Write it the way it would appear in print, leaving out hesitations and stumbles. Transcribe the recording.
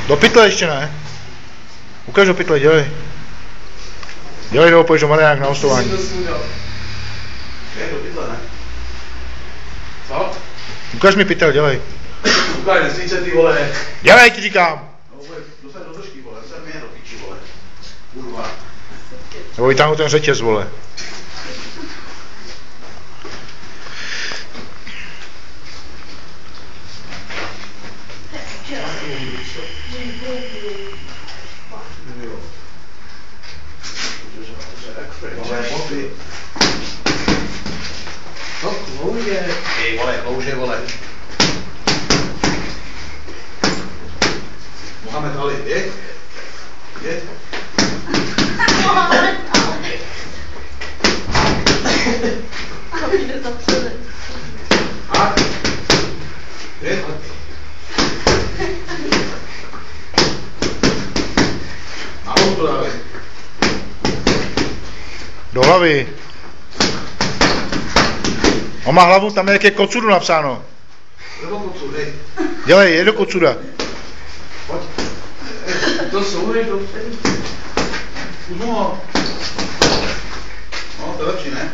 Do pytle ještě ne. Ukaž do pytle, dělej. Dělej, nebo půjdeš do Mariánka na hostování. Je do pytle, ne? Co? Ukaž mi pytel, dělej. Ukaž, nesvíce ty vole. Dělej, ti říkám. No vole, dostat do držky, vole, dostat mě do piči, vole. Kurva. Nebo vytáhnu ten řetěz, vole. No, klouže. Ej, vole, klouže, vole. Mohamed Ali, je? Je? A? Je? A on to dávej. Do hlavy. On má hlavu, tam je jak je kocudu napsáno. Nebo kocur, dej. Dělej, je do kocuda. Pojď. To souvej dopředu. Už ho. No, to je lepší, ne?